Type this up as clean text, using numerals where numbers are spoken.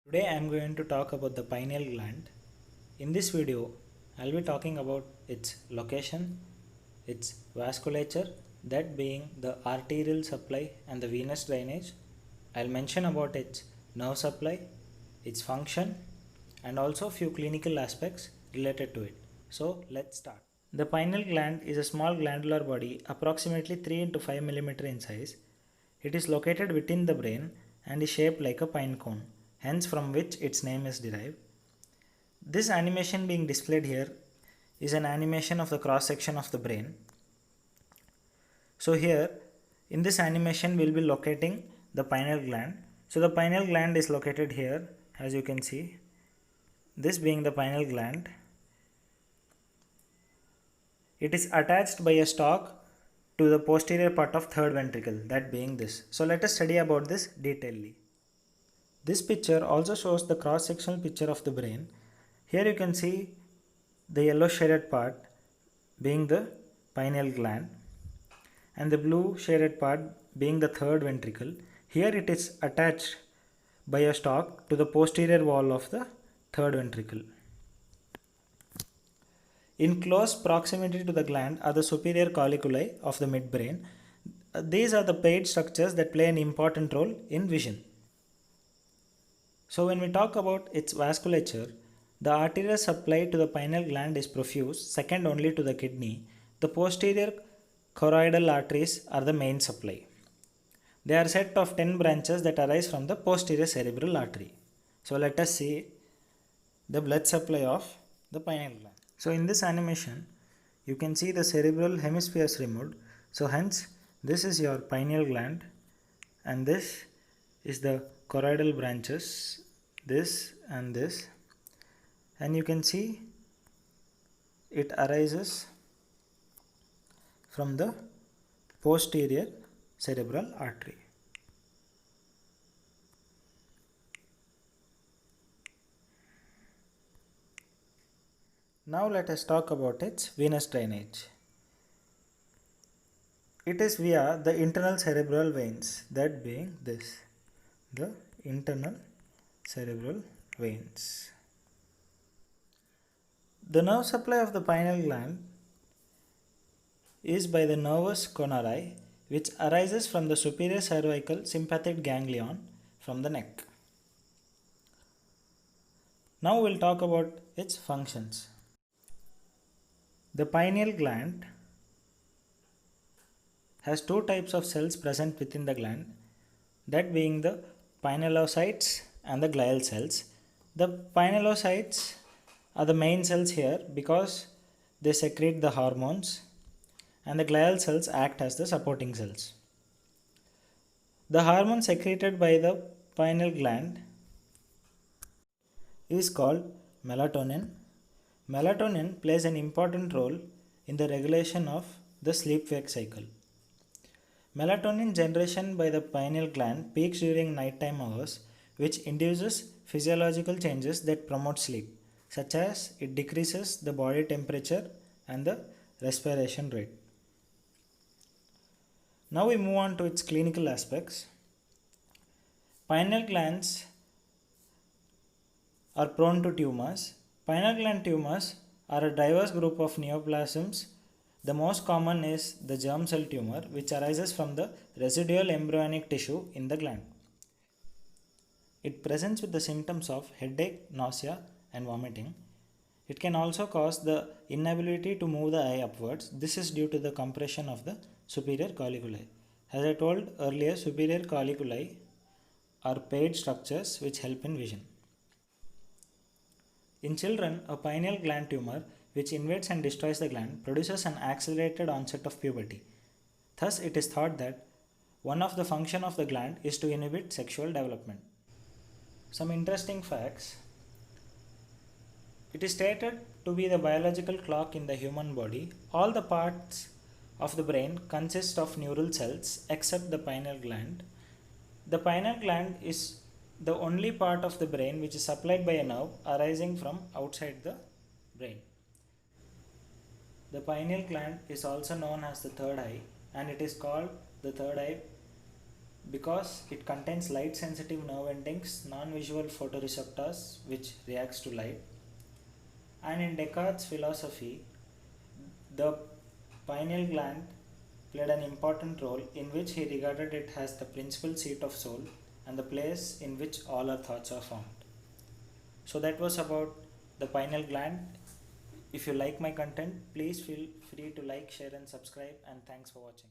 Today I am going to talk about the pineal gland. In this video, I will be talking about its location, its vasculature, that being the arterial supply and the venous drainage. I will mention about its nerve supply, its function, and also few clinical aspects related to it. So let's start. The pineal gland is a small glandular body approximately 3 into 5 mm in size. It is located within the brain and is shaped like a pine cone, hence from which its name is derived. This animation being displayed here is an animation of the cross section of the brain. So here in this animation we will be locating the pineal gland. So the pineal gland is located here, as you can see, this being the pineal gland. It is attached by a stalk to the posterior part of third ventricle, that being this. So let us study about this detailedly. This picture also shows the cross-sectional picture of the brain. Here you can see the yellow shaded part being the pineal gland and the blue shaded part being the third ventricle. Here it is attached by a stalk to the posterior wall of the third ventricle. In close proximity to the gland are the superior colliculi of the midbrain. These are the paired structures that play an important role in vision. So when we talk about its vasculature, the arterial supply to the pineal gland is profuse, second only to the kidney. The posterior choroidal arteries are the main supply. They are a set of 10 branches that arise from the posterior cerebral artery. So let us see the blood supply of the pineal gland. So in this animation, you can see the cerebral hemispheres removed. So hence, this is your pineal gland and this is the choroidal branches, this and this. And you can see it arises from the posterior cerebral artery. Now let us talk about its venous drainage. It is via the internal cerebral veins, that being this, the internal cerebral veins. The nerve supply of the pineal gland is by the nervus conari, which arises from the superior cervical sympathetic ganglion from the neck. Now we will talk about its functions. The pineal gland has two types of cells present within the gland, that being the pinealocytes and the glial cells. The pinealocytes are the main cells here because they secrete the hormones, and the glial cells act as the supporting cells. The hormone secreted by the pineal gland is called melatonin. Melatonin plays an important role in the regulation of the sleep-wake cycle. Melatonin generation by the pineal gland peaks during nighttime hours, which induces physiological changes that promote sleep, such as it decreases the body temperature and the respiration rate. Now we move on to its clinical aspects. Pineal glands are prone to tumors. Pineal gland tumors are a diverse group of neoplasms. The most common is the germ cell tumor, which arises from the residual embryonic tissue in the gland. It presents with the symptoms of headache, nausea, and vomiting. It can also cause the inability to move the eye upwards. This is due to the compression of the superior colliculi. As I told earlier, superior colliculi are paired structures which help in vision. In children, a pineal gland tumor which invades and destroys the gland produces an accelerated onset of puberty. Thus, it is thought that one of the functions of the gland is to inhibit sexual development. Some interesting facts. It is stated to be the biological clock in the human body. All the parts of the brain consist of neural cells except the pineal gland. The pineal gland is the only part of the brain which is supplied by a nerve arising from outside the brain. The pineal gland is also known as the third eye, and it is called the third eye because it contains light sensitive nerve endings, non-visual photoreceptors which reacts to light. And in Descartes' philosophy, the pineal gland played an important role in which he regarded it as the principal seat of soul and the place in which all our thoughts are formed. So that was about the pineal gland. If you like my content, please feel free to like, share and subscribe, and thanks for watching.